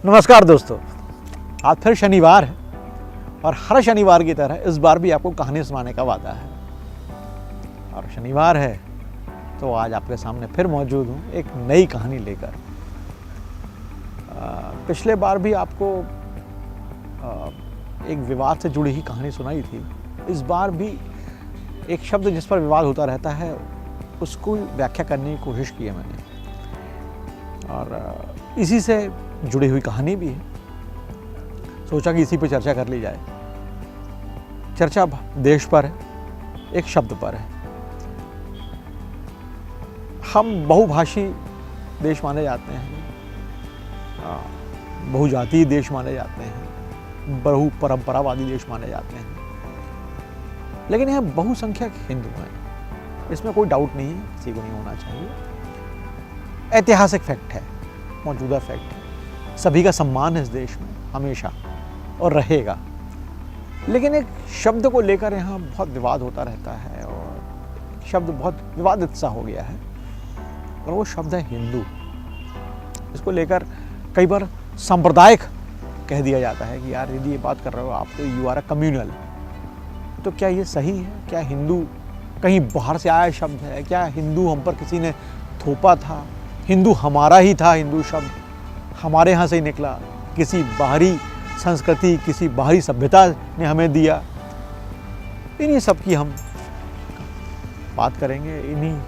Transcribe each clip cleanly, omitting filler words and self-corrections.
नमस्कार दोस्तों, आज फिर शनिवार है और हर शनिवार की तरह इस बार भी आपको कहानी सुनाने का वादा है। और शनिवार है तो आज आपके सामने फिर मौजूद हूँ एक नई कहानी लेकर। पिछले बार भी आपको एक विवाद से जुड़ी ही कहानी सुनाई थी। इस बार भी एक शब्द जिस पर विवाद होता रहता है उसको व्याख्या करने की कोशिश की है मैंने, और इसी से जुड़ी हुई कहानी भी है। सोचा कि इसी पर चर्चा कर ली जाए। चर्चा देश पर है, एक शब्द पर है। हम बहुभाषी देश माने जाते हैं, बहुजातीय देश माने जाते हैं, बहु परंपरावादी देश माने जाते हैं, लेकिन यह बहुसंख्यक हिंदू हैं, इसमें कोई डाउट नहीं है, किसी को नहीं होना चाहिए। ऐतिहासिक फैक्ट है, मौजूदा फैक्ट है। सभी का सम्मान है इस देश में हमेशा और रहेगा, लेकिन एक शब्द को लेकर यहाँ बहुत विवाद होता रहता है और शब्द बहुत विवादित सा हो गया है, और वो शब्द है हिंदू। इसको लेकर कई बार सांप्रदायिक कह दिया जाता है कि यार यदि ये बात कर रहे हो आप तो यू आर अ कम्युनल। तो क्या ये सही है? क्या हिंदू कहीं बाहर से आया शब्द है? क्या हिंदू हम पर किसी ने थोपा था? हिंदू हमारा ही था, हिंदू शब्द हमारे यहाँ से ही निकला, किसी बाहरी संस्कृति, किसी बाहरी सभ्यता ने हमें दिया? इन्हीं सब की हम बात करेंगे, इन्हीं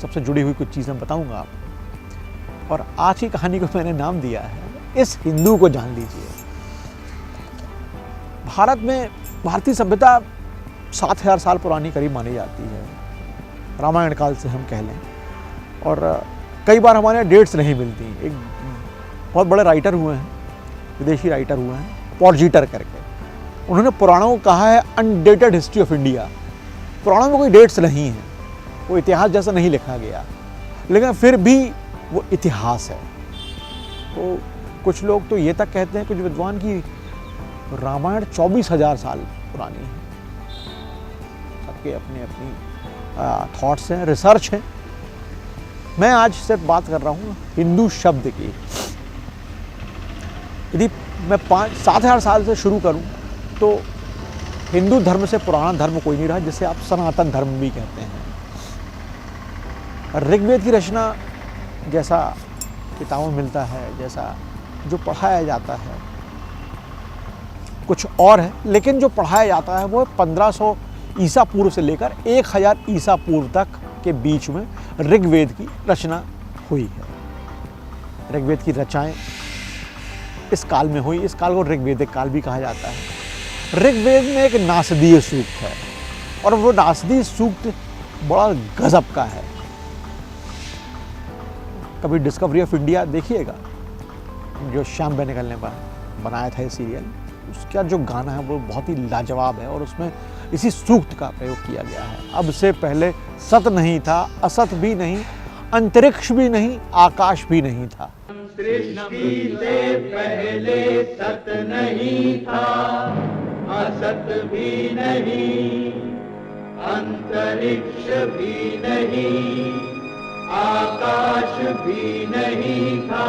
सबसे जुड़ी हुई कुछ चीज़ें बताऊंगा आपको। और आज की कहानी को मैंने नाम दिया है इस हिंदू को जान लीजिए। भारत में भारतीय सभ्यता 7000 साल पुरानी करीब मानी जाती है, रामायण काल से हम कह लें। और कई बार हमारे यहाँ डेट्स नहीं मिलती। एक बहुत बड़े राइटर हुए हैं, विदेशी राइटर हुए हैं, पॉर्जीटर करके, उन्होंने पुराणों को कहा है अनडेटेड हिस्ट्री ऑफ इंडिया। पुराणों में कोई डेट्स नहीं है, वो इतिहास जैसा नहीं लिखा गया, लेकिन फिर भी वो इतिहास है। तो कुछ लोग तो ये तक कहते हैं, कुछ विद्वान, की रामायण 24,000 साल पुरानी है। सबके अपनी अपनी थॉट्स हैं, रिसर्च है। मैं आज सिर्फ बात कर रहा हूँ हिंदू शब्द की। यदि मैं 7,000 साल से शुरू करूं तो हिंदू धर्म से पुराना धर्म कोई नहीं रहा, जिसे आप सनातन धर्म भी कहते हैं। ऋग्वेद की रचना जैसा किताबों में मिलता है, जैसा जो पढ़ाया जाता है, कुछ और है, लेकिन जो पढ़ाया जाता है वो 1500 ईसा पूर्व से लेकर 1000 ईसा पूर्व तक के बीच में ऋग्वेद की रचना हुई है। ऋग्वेद की रचनाएं इस काल में हुई। इस काल को ऋग्वेदिक काल भी कहा जाता है। ऋग्वेद में एक नासदीय सूक्त है, और वो नासदीय सूक्त बड़ा गजब का है। कभी डिस्कवरी ऑफ इंडिया देखिएगा, जो श्याम बेनेगल ने बनाया था ये सीरियल, उसका जो गाना है वो बहुत ही लाजवाब है, और उसमें इसी सूक्त का प्रयोग किया गया है। अब से पहले सत नहीं था, असत भी नहीं, अंतरिक्ष भी नहीं, आकाश भी नहीं था। सृष्टि से पहले सत नहीं था, असत भी नहीं, अंतरिक्ष भी नहीं, आकाश भी नहीं था।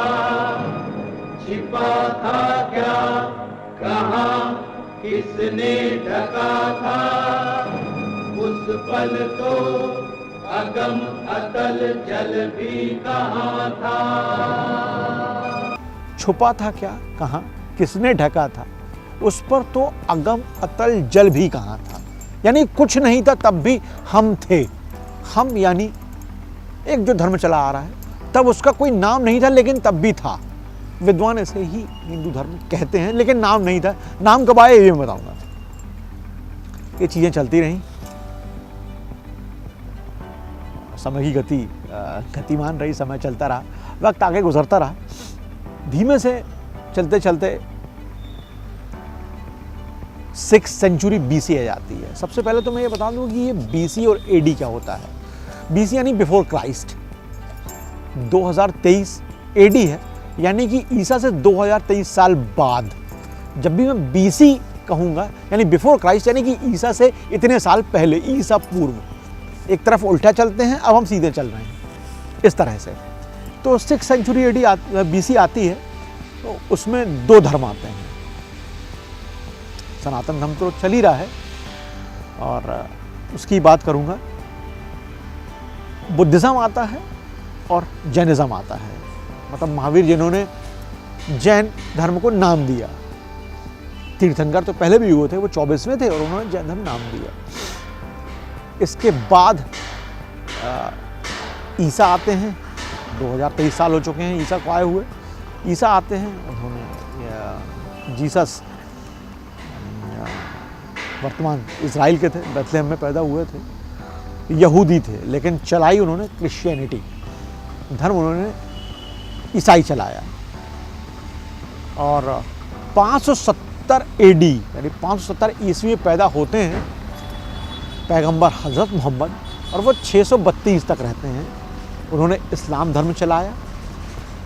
छिपा था क्या, कहाँ, किसने ढका था? उस पल तो अगम अतल जल भी कहाँ था। छुपा था क्या, कहाँ, किसने ढका था? उस पर तो अगम अतल जल भी कहाँ था। यानी कुछ नहीं था तब भी हम थे। हम यानी एक जो धर्म चला आ रहा है, तब उसका कोई नाम नहीं था, लेकिन तब भी था। विद्वान ऐसे ही हिंदू धर्म कहते हैं, लेकिन नाम नहीं था। नाम कब आए ये मैं बताऊंगा। ये चीजें चलती रहीं, समय की गतिमान रही, समय चलता रहा, वक्त आगे गुजरता रहा। धीमे से चलते चलते 6th सेंचुरी BC आ जाती है। सबसे पहले तो मैं ये बता दूं कि ये BC और AD क्या होता है। BC यानी बिफोर क्राइस्ट, 2023 AD है, यानी कि ईसा से 2023 साल बाद। जब भी मैं BC कहूँगा यानी बिफोर क्राइस्ट, यानी कि ईसा से इतने साल पहले, ईसा पूर्व। एक तरफ उल्टा चलते हैं, अब हम सीधे चल रहे हैं इस तरह से। तो 6th सेंचुरी AD BC आती है, तो उसमें दो धर्म आते हैं। सनातन धर्म तो चल ही रहा है और उसकी बात करूंगा। बुद्धिज्म आता है और जैनिज्म आता है। मतलब महावीर जिन्होंने जैन धर्म को नाम दिया। तीर्थंकर तो पहले भी हुए थे, वो 24वें थे और उन्होंने जैन धर्म नाम दिया। इसके बाद ईसा आते हैं। 2023 साल हो चुके हैं ईसा को आए हुए। ईसा आते हैं, उन्होंने जीसस वर्तमान इजराइल के थे, बेथलेहम में पैदा हुए थे, यहूदी थे, लेकिन चलाई उन्होंने क्रिश्चियनिटी धर्म, उन्होंने ईसाई चलाया। और 570 एडी यानी 570 ईस्वी में पैदा होते हैं पैगंबर हज़रत मोहम्मद, और वो 632 तक रहते हैं। उन्होंने इस्लाम धर्म चलाया।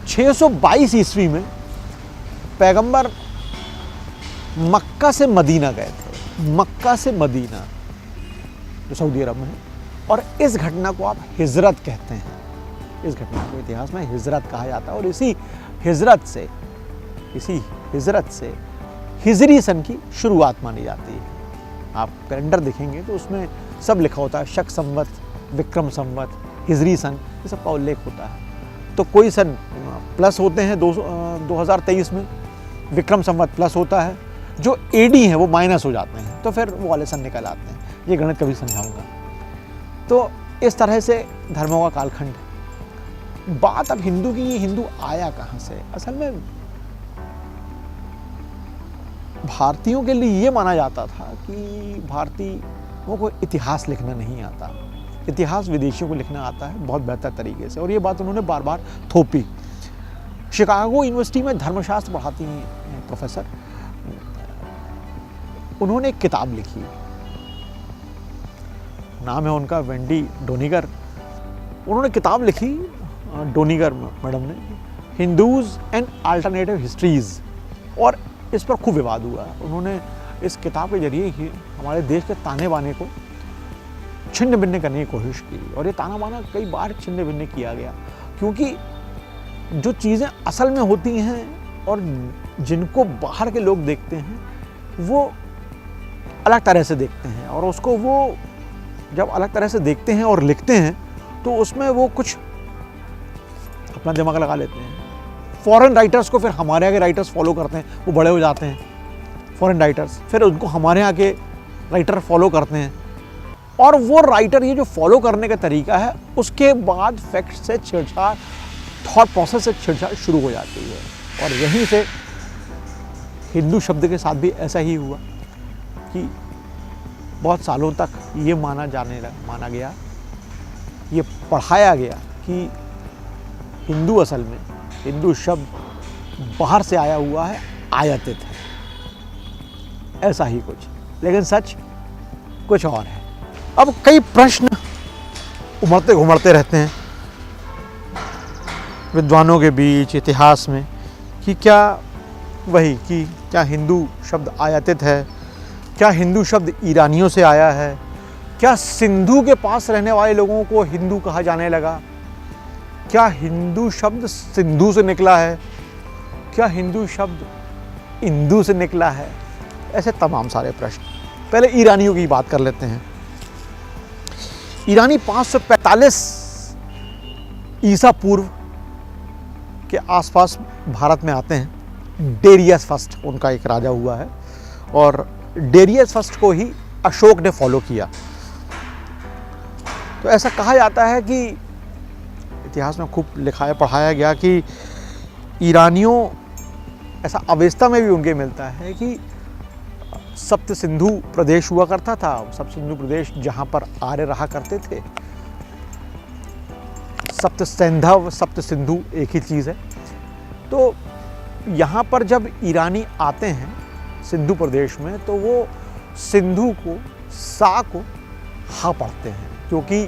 622 ईस्वी में पैगंबर मक्का से मदीना गए थे, मक्का से मदीना जो सऊदी अरब में है, और इस घटना को आप हिजरत कहते हैं। इस घटना को इतिहास में हिजरत कहा जाता है। और इसी हिजरत से हिजरी सन की शुरुआत मानी जाती है। आप कैलेंडर देखेंगे तो उसमें सब लिखा होता है, शक संवत, विक्रम संवत, हिजरी सन, ये सब का उल्लेख होता है। तो कोई सन प्लस होते हैं 2023 में, विक्रम संवत प्लस होता है, जो एडी हैं वो माइनस हो जाते हैं, तो फिर वो वाले सन निकल आते हैं। ये गणित कभी समझाऊंगा। तो इस तरह से धर्मों का कालखंड है। बात अब हिंदू की, ये हिंदू आया कहाँ से? असल में भारतीयों के लिए ये माना जाता था कि भारतीयों को इतिहास लिखना नहीं आता, इतिहास विदेशियों को लिखना आता है बहुत बेहतर तरीके से। और ये बात उन्होंने बार बार थोपी। शिकागो यूनिवर्सिटी में धर्मशास्त्र पढ़ाती हैं प्रोफेसर, उन्होंने एक किताब लिखी, नाम है उनका वेंडी डोनिगर। उन्होंने किताब लिखी, डोनिगर मैडम ने, हिंदूज एंड अल्टरनेटिव हिस्ट्रीज, और इस पर खूब विवाद हुआ। उन्होंने इस किताब के जरिए ही हमारे देश के ताने बाने को छिन्न भिन्न करने की कोशिश की, और ये ताना बाना कई बार छिन्न भिन्न किया गया, क्योंकि जो चीज़ें असल में होती हैं और जिनको बाहर के लोग देखते हैं वो अलग तरह से देखते हैं, और उसको वो जब अलग तरह से देखते हैं और लिखते हैं तो उसमें वो कुछ अपना दिमाग लगा लेते हैं। फॉरेन राइटर्स को फिर हमारे यहाँ के राइटर्स फॉलो करते हैं, वो बड़े हो जाते हैं फॉरेन राइटर्स, फिर उनको हमारे यहाँ के राइटर फॉलो करते हैं, और वो राइटर ये जो फॉलो करने का तरीका है उसके बाद फैक्ट से छेड़छाड़, थॉट प्रोसेस से छेड़छाड़ शुरू हो जाती है। और यहीं से हिंदू शब्द के साथ भी ऐसा ही हुआ कि बहुत सालों तक ये माना गया, ये पढ़ाया गया कि हिंदू असल में, हिंदू शब्द बाहर से आया हुआ है, आयातित है, ऐसा ही कुछ, लेकिन सच कुछ और है। अब कई प्रश्न उमड़ते घुमड़ते रहते हैं विद्वानों के बीच इतिहास में कि क्या हिंदू शब्द आयातित है, क्या हिंदू शब्द ईरानियों से आया है, क्या सिंधु के पास रहने वाले लोगों को हिंदू कहा जाने लगा, क्या हिंदू शब्द सिंधु से निकला है, क्या हिंदू शब्द इंदू से निकला है, ऐसे तमाम सारे प्रश्न। पहले ईरानियों की बात कर लेते हैं। ईरानी 545 ईसा पूर्व के आसपास भारत में आते हैं। डेरियस फर्स्ट उनका एक राजा हुआ है, और डेरियस फर्स्ट को ही अशोक ने फॉलो किया। तो ऐसा कहा जाता है कि इतिहास में खूब लिखाया पढ़ाया गया कि ईरानियों, ऐसा अवेस्ता में भी उनके मिलता है कि सप्त सिंधु प्रदेश हुआ करता था। सप्त सिंधु प्रदेश जहाँ पर आर्य रहा करते थे। सप्त सैंधव, सप्त सिंधु एक ही चीज़ है। तो यहाँ पर जब ईरानी आते हैं सिंधु प्रदेश में, तो वो सिंधु को, सा को हा पढ़ते हैं, क्योंकि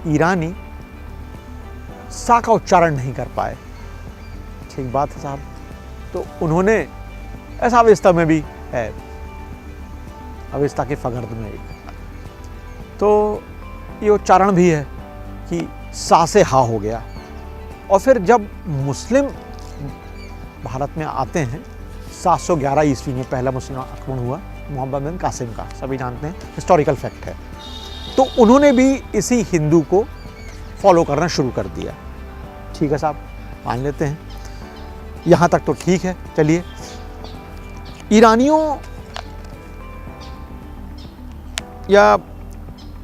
ईरानी सा का उच्चारण नहीं कर पाए। ठीक बात है साहब। तो उन्होंने, ऐसा अवेस्ता में भी है, अवेस्ता के फगर्द में एक, तो ये उच्चारण भी है कि सा से हा हो गया। और फिर जब मुस्लिम भारत में आते हैं 711 ईस्वी में पहला मुस्लिम आक्रमण हुआ मोहम्मद बिन कासिम का, सभी जानते हैं, हिस्टोरिकल फैक्ट है। तो उन्होंने भी इसी हिंदू को फॉलो करना शुरू कर दिया। ठीक है साहब, मान लेते हैं, यहाँ तक तो ठीक है। चलिए, ईरानियों या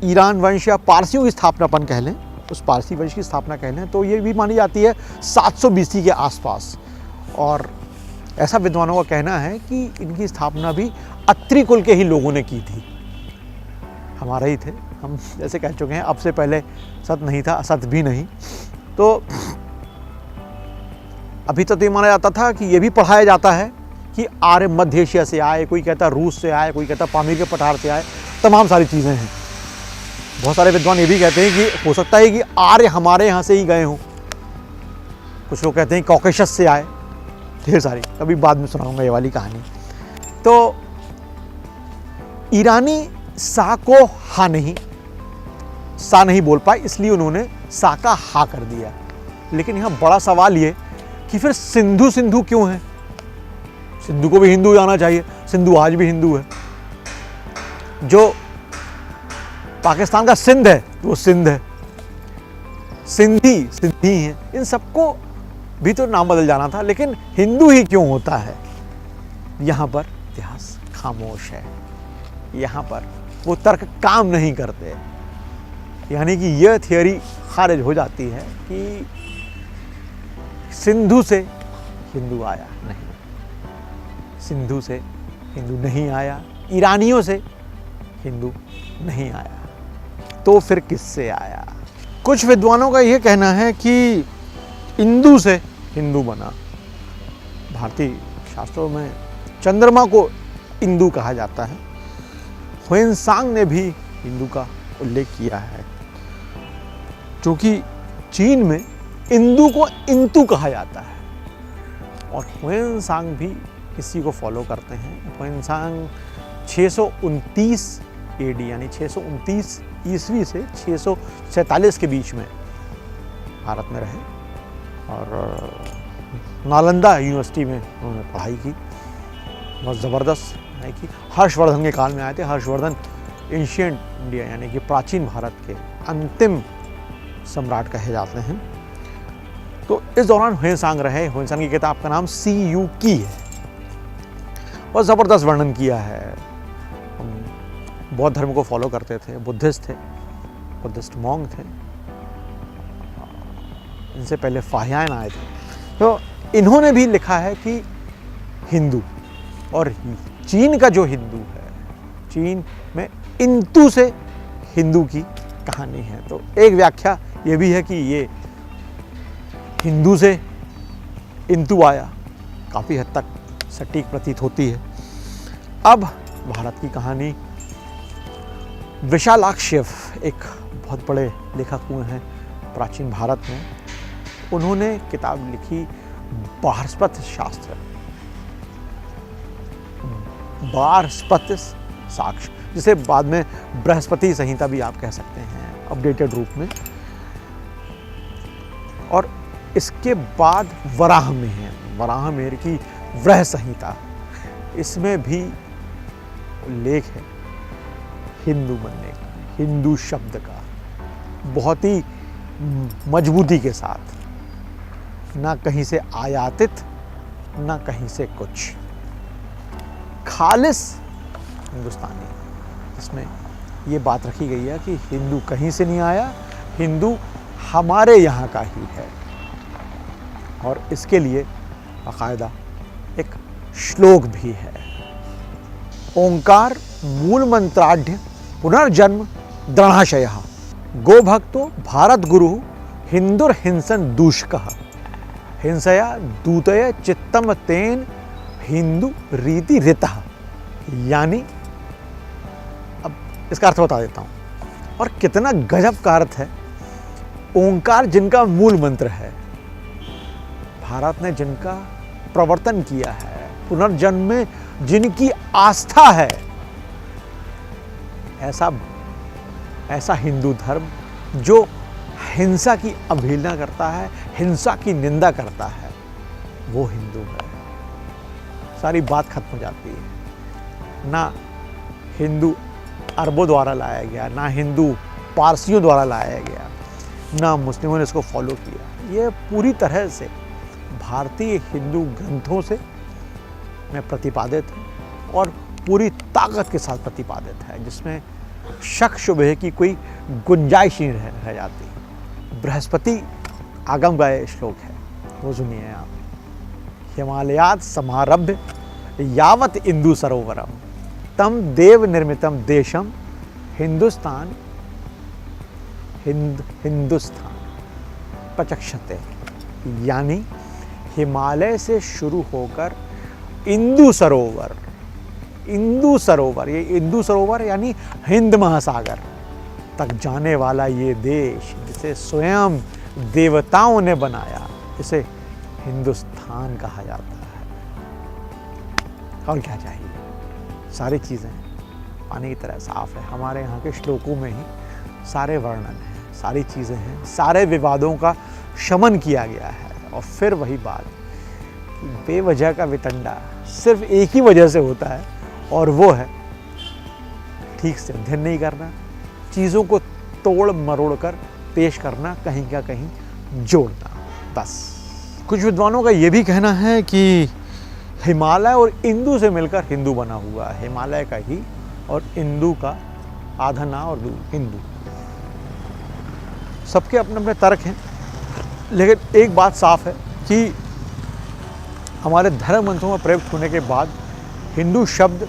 ईरान वंश या पारसियों की स्थापनापन कह लें, उस पारसी वंश की स्थापना कह लें, तो ये भी मानी जाती है 700 BC के आसपास। और ऐसा विद्वानों का कहना है कि इनकी स्थापना भी अत्रि कुल के ही लोगों ने की थी, हमारे ही थे। हम जैसे कह चुके हैं, अब से पहले सत नहीं था, असत भी नहीं। तो अभी तक तो ये माना जाता था कि ये भी पढ़ाया जाता है कि आर्य मध्य एशिया से आए, कोई कहता रूस से आए, कोई कहता पामीर के पठार से आए, तमाम सारी चीज़ें हैं। बहुत सारे विद्वान ये भी कहते हैं कि हो सकता है कि आर्य हमारे यहाँ से ही गए हों। कुछ लोग कहते हैं कॉकेशस से आए, ढेर सारी, कभी बाद में सुनाऊंगा ये वाली कहानी। तो ईरानी सा को हा नहीं, सा नहीं बोल पाए, इसलिए उन्होंने सा का हा कर दिया। लेकिन यहाँ बड़ा सवाल ये कि फिर सिंधु सिंधु क्यों है? सिंधु को भी हिंदू जाना चाहिए, सिंधु आज भी हिंदू है। जो पाकिस्तान का सिंध है वो सिंध है, सिंधी सिंधी है, इन सबको भी तो नाम बदल जाना था। लेकिन हिंदू ही क्यों होता है? यहाँ पर इतिहास खामोश है, यहाँ पर वो तर्क काम नहीं करते। यानी कि यह थियोरी खारिज हो जाती है कि सिंधु से हिंदू आया, नहीं, सिंधु से हिंदू नहीं आया, ईरानियों से हिंदू नहीं आया, तो फिर किससे आया? कुछ विद्वानों का यह कहना है कि इंदु से हिंदू बना। भारतीय शास्त्रों में चंद्रमा को इंदु कहा जाता है। ह्वेनसांग ने भी हिंदू का उल्लेख किया है, क्योंकि चीन में इंदु को इंतु कहा जाता है और ह्वेनसांग भी इसी को फॉलो करते हैं। ह्वेनसांग 629 AD यानी 629 ईस्वी से 647 के बीच में भारत में रहे और नालंदा यूनिवर्सिटी में उन्होंने पढ़ाई की, बहुत ज़बरदस्त पढ़ाई की। हर्षवर्धन के काल में आए थे। हर्षवर्धन एंशिएंट इंडिया यानी कि प्राचीन भारत के अंतिम सम्राट कहे जाते हैं। तो इस दौरान ह्वेनसांग रहे। ह्वेनसांग की किताब का नाम CU की है और ज़बरदस्त वर्णन किया है। बौद्ध धर्म को फॉलो करते थे, बुद्धिस्ट थे, बुद्धिस्ट मॉन्ग थे। इनसे पहले फाहियान आए थे। तो इन्होंने भी लिखा है कि हिंदू, और चीन का जो हिंदू है, चीन में इंतु से हिंदू की कहानी है। तो एक व्याख्या ये भी है कि ये हिंदू से इंतु आया, काफ़ी हद तक सटीक प्रतीत होती है। अब भारत की कहानी, विशालाक्षेव एक बहुत बड़े लेखक हुए हैं प्राचीन भारत में। उन्होंने किताब लिखी बृहस्पति शास्त्र, बृहस्पति साक्ष, जिसे बाद में बृहस्पति संहिता भी आप कह सकते हैं अपडेटेड रूप में। और इसके बाद वराहमिहिर है, वराहमिहिर की वृह संहिता, इसमें भी उल्लेख है हिंदू बनने का, हिंदू शब्द का, बहुत ही मजबूती के साथ, ना कहीं से आयातित ना कहीं से कुछ, खालिस हिंदुस्तानी। इसमें ये बात रखी गई है कि हिंदू कहीं से नहीं आया, हिंदू हमारे यहाँ का ही है। और इसके लिए बाकायदा एक श्लोक भी है, ओंकार मूल मंत्राढ़ पुनर्जन्म दृढ़ाशयः गो भक्तो भारत गुरु हिंदुर हिंसन दूषकः हिंसया दूतय चित्तम तेन हिंदू रीति ऋतः। यानी, अब इसका अर्थ बता देता हूँ, और कितना गजब का अर्थ है। ओंकार जिनका मूल मंत्र है, भारत ने जिनका प्रवर्तन किया है, पुनर्जन्म में जिनकी आस्था है, ऐसा हिंदू धर्म जो हिंसा की अवहेलना करता है, हिंसा की निंदा करता है, वो हिंदू है। सारी बात खत्म हो जाती है। ना हिंदू अरबों द्वारा लाया गया, ना हिंदू पारसियों द्वारा लाया गया, ना मुस्लिमों ने इसको फॉलो किया। ये पूरी तरह से भारतीय हिंदू ग्रंथों से में प्रतिपादित है और पूरी ताकत के साथ प्रतिपादित है, जिसमें शक शुबह की कोई गुंजाइश नहीं रह जाती। बृहस्पति आगम का ये श्लोक है, वो सुनिए आप। हिमालयात समारभ्य यावत इंदु सरोवरम तम देव निर्मितम देशम हिंदुस्तान हिंदुस्तान प्रचक्षते। यानी हिमालय से शुरू होकर इंदु सरोवर, ये इंदु सरोवर यानी हिंद महासागर तक जाने वाला ये देश, जिसे स्वयं देवताओं ने बनाया, इसे हिंदुस्तान कहा जाता है। और क्या चाहिए? सारी चीज़ें पानी की तरह साफ है। हमारे यहाँ के श्लोकों में ही सारे वर्णन हैं, सारी चीज़ें हैं, सारे विवादों का शमन किया गया है। और फिर वही बात, बेवजह का वितंडा सिर्फ एक ही वजह से होता है, और वो है ठीक से अध्ययन नहीं करना, चीज़ों को तोड़ मरोड़ कर पेश करना, कहीं का कहीं जोड़ना। बस कुछ विद्वानों का ये भी कहना है कि हिमालय और इंदु से मिलकर हिंदू बना हुआ है। हिमालय का ही और इंदु का आधा ना और हिंदू। सबके अपने अपने तर्क हैं, लेकिन एक बात साफ है कि हमारे धर्म ग्रंथों में प्रयुक्त होने के बाद हिंदू शब्द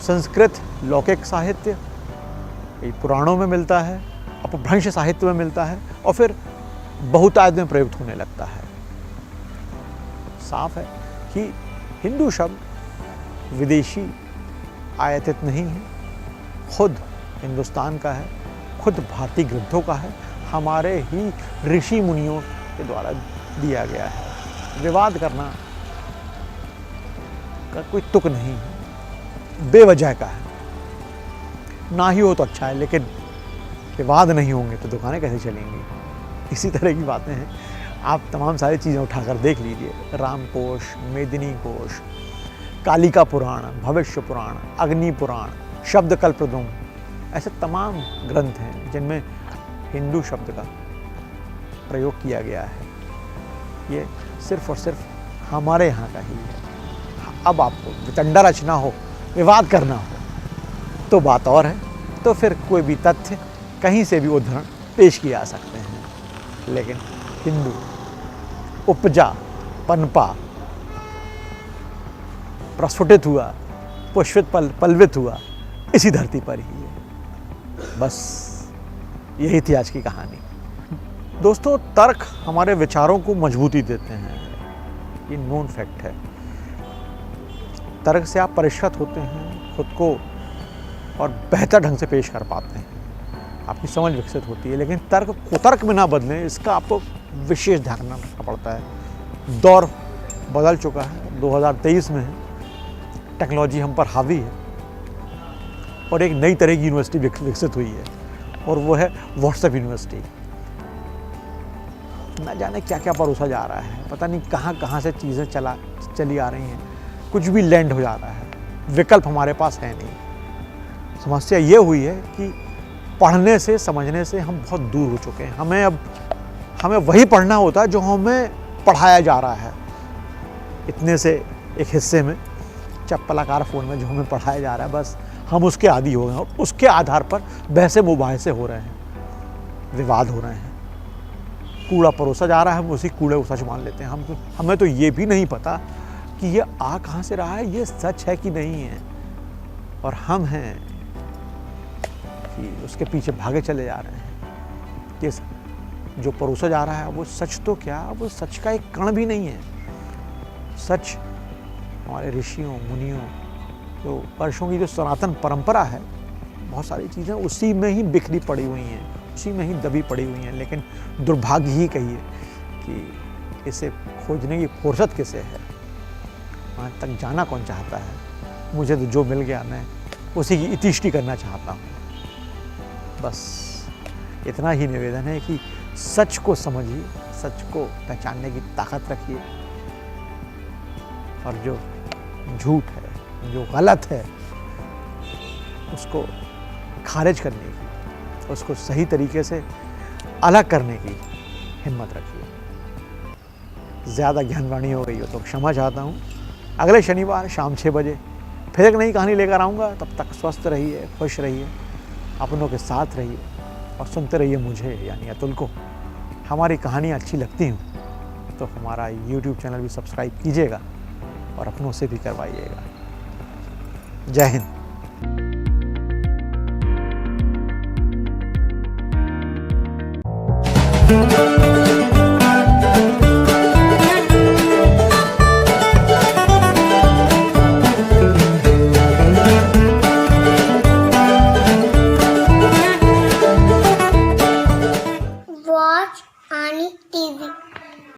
संस्कृत लौकिक साहित्य पुराणों में मिलता है, अपभ्रंश साहित्य में मिलता है, और फिर बहुतायत में प्रयुक्त होने लगता है। साफ है कि हिंदू शब्द विदेशी आयातित नहीं है, खुद हिंदुस्तान का है, खुद भारतीय ग्रंथों का है, हमारे ही ऋषि मुनियों के द्वारा दिया गया है। विवाद करना का कोई तुक नहीं है, बेवजह का है। ना ही हो तो अच्छा है, लेकिन विवाद नहीं होंगे तो दुकानें कैसे चलेंगी? इसी तरह की बातें हैं। आप तमाम सारी चीज़ें उठाकर देख लीजिए, रामकोश, मेदिनी कोश, कालिका पुराण, भविष्य पुराण, अग्नि पुराण, शब्दकल्पद्रुम, ऐसे तमाम ग्रंथ हैं जिनमें हिंदू शब्द का प्रयोग किया गया है। ये सिर्फ और सिर्फ हमारे यहाँ का ही है। अब आपको वितंडा रचना हो, विवाद करना हो तो बात और है, तो फिर कोई भी तथ्य कहीं से भी उदाहरण पेश किए जा सकते हैं। लेकिन हिंदू उपजा, पनपा, प्रस्फुटित हुआ, पुष्पित पल्वित हुआ इसी धरती पर ही है। बस यही थी आज की कहानी। दोस्तों, तर्क हमारे विचारों को मजबूती देते हैं, ये नोन फैक्ट है। तर्क से आप परिष्कृत होते हैं, खुद को और बेहतर ढंग से पेश कर पाते हैं, आपकी समझ विकसित होती है। लेकिन तर्क कुतर्क में ना बदलें, इसका आपको विशेष ध्यान रखना पड़ता है। दौर बदल चुका है, 2023 में है, टेक्नोलॉजी हम पर हावी है और एक नई तरह की यूनिवर्सिटी विकसित हुई है, और वो है व्हाट्सएप यूनिवर्सिटी। न जाने क्या क्या परोसा जा रहा है, पता नहीं कहाँ कहाँ से चीज़ें चली आ रही हैं, कुछ भी लैंड हो जा रहा है, विकल्प हमारे पास है नहीं। समस्या ये हुई है कि पढ़ने से, समझने से हम बहुत दूर हो चुके हैं। हमें वही पढ़ना होता है जो हमें पढ़ाया जा रहा है। इतने से एक हिस्से में, चप्पलाकार फ़ोन में जो हमें पढ़ाया जा रहा है, बस हम उसके आदी हो गए हैं, और उसके आधार पर बहसे मुबाहिसे हो रहे हैं, विवाद हो रहे हैं, कूड़ा परोसा जा रहा है, हम उसी कूड़े को सच मान लेते हैं। हमें तो ये भी नहीं पता कि ये आ कहाँ से रहा है, ये सच है कि नहीं है, और हम हैं कि उसके पीछे भागे चले जा रहे हैं कि जो परोसा जा रहा है वो सच तो क्या, वो सच का एक कण भी नहीं है। सच हमारे ऋषियों मुनियों, तो वर्षों की जो सनातन परंपरा है, बहुत सारी चीज़ें उसी में ही बिखरी पड़ी हुई हैं, उसी में ही दबी पड़ी हुई हैं। लेकिन दुर्भाग्य ही कहिए कि इसे खोजने की फुर्सत किसे है, वहाँ तक जाना कौन चाहता है। मुझे तो जो मिल गया मैं उसी की इतिष्टि करना चाहता हूँ। बस इतना ही निवेदन है कि सच को समझिए, सच को पहचानने की ताकत रखिए, और जो झूठ है, जो गलत है, उसको खारिज करने की, उसको सही तरीके से अलग करने की हिम्मत रखिए। ज़्यादा ज्ञानवाणी हो गई हो तो क्षमा चाहता हूँ। अगले शनिवार शाम 6 बजे फिर एक नई कहानी लेकर आऊँगा। तब तक स्वस्थ रहिए, खुश रहिए, अपनों के साथ रहिए और सुनते रहिए मुझे यानी अतुल को। हमारी कहानियाँ अच्छी लगती हों तो हमारा YouTube चैनल भी सब्सक्राइब कीजिएगा और अपनों से भी करवाइएगा। जय हिंद।